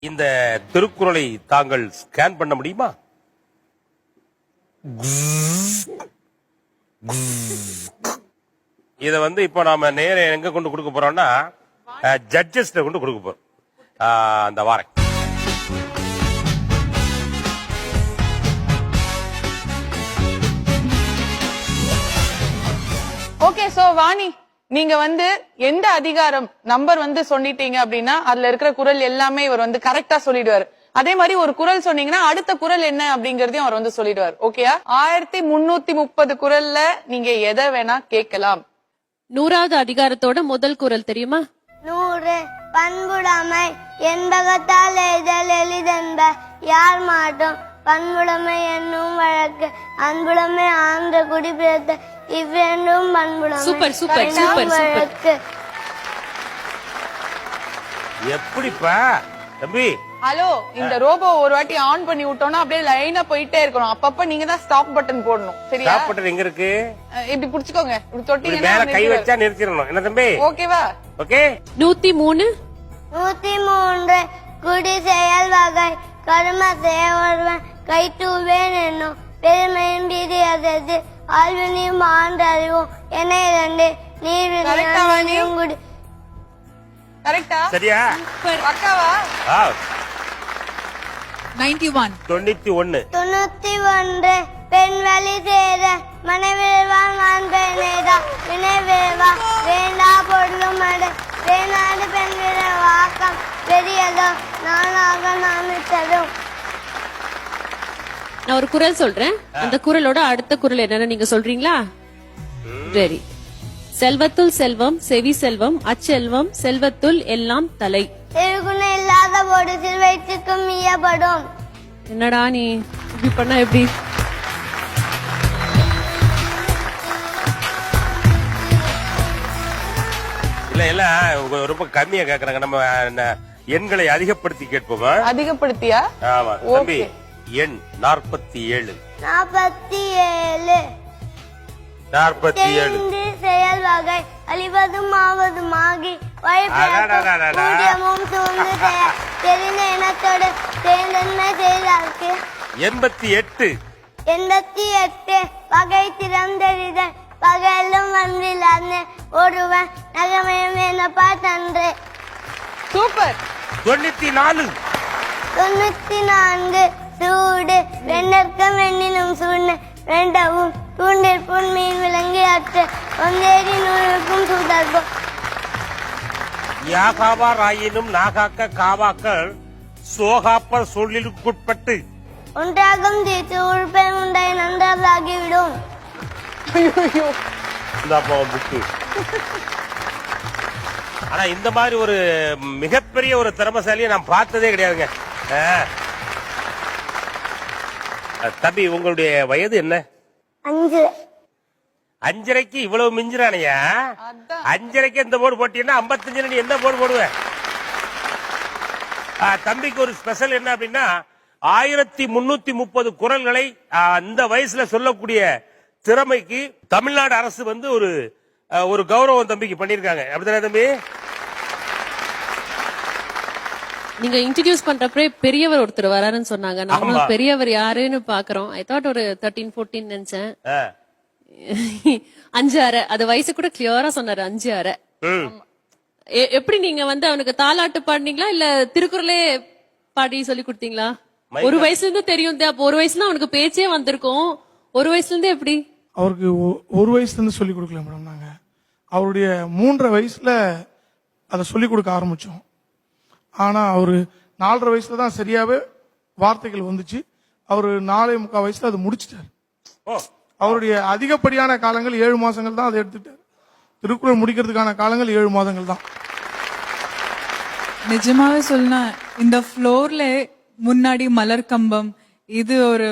இந்த திருக்குறளை தாங்கள் ஸ்கேன் பண்ண முடியுமா? இத இப்ப நாம நேர எங்க கொண்டு கொடுக்க போறோம்னா ஜட்ஜஸ் கொண்டு கொடுக்க போறோம். அந்த வாரம் ஓகே. சோ வாணி, நீங்க எந்த அதிகாரம் நம்பர் சொல்லிட்டீங்க அப்படின்னா அதுல இருக்கிற குறள் எல்லாமே இவர் கரெக்டா சொல்லிடுவாரு. அதே மாதிரி ஒரு குறள் சொன்னீங்கன்னா அடுத்த குறள் என்ன அப்படிங்கறதையும் அவர் சொல்லிடுவார். ஓகேயா? 1330 குறள்ல நீங்க எதை வேணா கேட்கலாம். 100வது அதிகாரத்தோட முதல் குறள் தெரியுமா? 100 பண்புடைமை என்பகத்தால் எய்தல் எளிதென்ப யார் மாட்டோம் பண்புடைமை என்னும் வழக்கு அன்புடைமை ஆன்ற குடிபிறத்த இவ்வேண்டும் பண்புடைமை. Super super super super. எப்படிப்பா தம்பி? ஹலோ, இந்த ரோபோ ஒரு வாட்டி ஆன் பண்ணி விட்டோம்னா அப்படியே லைனா போயிட்டே இருக்கணும். அப்பப்ப நீங்க தான் ஸ்டாப் பட்டன் போடணும். சரியா? ஸ்டாப் பட்டன் எங்க இருக்கு? இப்படி புடிச்சுக்கோங்க. இப்படி தொட்டீங்கன்னா மேல கை வச்சா நிறுத்திடணும். என்ன தம்பி? ஓகேவா? ஓகே. 103 103 குடி செயல் வகை கரும செய்ய ஒருவன் கை தூவேன் என்னும் பெருமையும் பிரியதது ஆழ்வினியும் ஆண்டறிவும் என 2 நீர்வினியும் குடி. கரெக்டா? சரியா? பக்காவா? 91 பெண் வழி சேர மனைவிழ்வான் வான் பெண்ணேதா வினைவேவா வேண்டா பொருளும் அடை வேணாடு பெண் விட வாக்கம் பெரியதோ நானாக நாமித்ததும். நான் ஒரு குறள் சொல்றேன். அந்த குறளோட அடுத்த குறள் என்னன்னு நீங்க சொல்றீங்களா? சரி. செல்வத்துள் செல்வம் செவி செல்வம் அச்செல்வம் செல்வத்துள் எல்லாம் தலை. திருகுணம் இல்லாத போது சிறுவயிற்றுக்கும் ஈயப்படும். என்னடா நீ இப்படி பண்ணா எப்படி? இல்ல இல்ல ரொம்ப கம்மியா கேக்குறாங்க. நம்ம எண்களை அதிகப்படுத்தி கேட்போமா? அதிகப்படுத்தியா? ஆமா தம்பி. எண் 47 செயல் வகை அழிவதும் ஆவதும் ஆகி வழிபூடியமும் சூழ்ந்து தெரிந்த இனத்தோடு சேர்ந்தன்மை செய்தார்க்கு. 88 வகை திறந்தெறித பகலும் வந்தில்லாத ஒருவன் நகமயம் எனப்பா தன்று. சூப்பர். 94 சூடு வெண்ணற்கம் வெண்ணினும் சூழ்ந்த வேண்டவும் தூண்டிற்புண் மீன் விலங்கி அற்று ஒந்தேரி நூலுக்கும் சூதர்க்கும். யாகாவார் ஆயினும் நாகாக்க காவாக்கள் சோகாப்பர் சொல்லிற்குட்பட்டு ஒன்றாகும் தீர்த்து உறுப்பை உண்டை நன்றாகிவிடும். ஆனா இந்த மாதிரி ஒரு மிகப்பெரிய ஒரு திறமசாலியை நான் பார்த்ததே கிடையாதுங்க. தம்பி, உங்களுடைய வயது என்ன? 5. 5.5க்கு இவ்வளவு மிஞ்சுறானையா? 5.5க்கு இந்த போர்டு போட்டீங்கன்னா 55 நீ என்ன போர்டு போடுவ? தம்பிக்கு ஒரு ஸ்பெஷல் என்ன அப்படின்னா 1330 குறள்களை அந்த வயசுல சொல்லக்கூடிய திறமைக்கு தமிழ்நாடு அரசு ஒரு கௌரவம் தம்பிக்கு பண்ணிருக்காங்க. அப்படித்தானே தம்பி? நீங்க இன்ட்ரோடியூஸ் பண்றப்பே பெரியவர் ஒருத்தர் வராருன்னு சொன்னாங்க. நாங்களும் பெரியவர் யாருன்னு பாக்குறோம். ஐ தாட் ஒரு 13-14 நினைச்சேன். 5.5 அது வயசு கூட கிளியரா சொன்னாரு. 5.5. எப்படி நீங்க அவனுக்கு தாலாட்டு பாடினீங்களா இல்ல திருக்குறளே பாடி சொல்லி கொடுத்தீங்களா? ஒரு வயசுல இருந்து தெரியும். அப்ப ஒரு வயசுல அவனுக்கு பேச்சே வந்திருக்கும். ஒரு வயசுல இருந்து எப்படி? அவருக்கு ஒரு வயசுல இருந்து சொல்லி கொடுக்கல மேடம். நாங்க அவருடைய 3.5 வயசுல அதை சொல்லி கொடுக்க ஆரம்பிச்சோம். ஆனா அவரு 4.5 வயசுல தான் சரியாவே வார்த்தைகள் வந்துச்சு. அவரு 4.25 வயசுல அது முடிச்சிட்டாரு. அவருடைய அதிகப்படியான காலங்கள் 7 மாசங்கள் தான் அதை எடுத்துட்டாரு. திருக்குறள் முடிக்கிறதுக்கான காலங்கள் 7 மாதங்கள் தான். நிஜமாவே சொல்லனா இந்த ஃப்ளோர்ல முன்னாடி மலர் கம்பம் இது ஒரு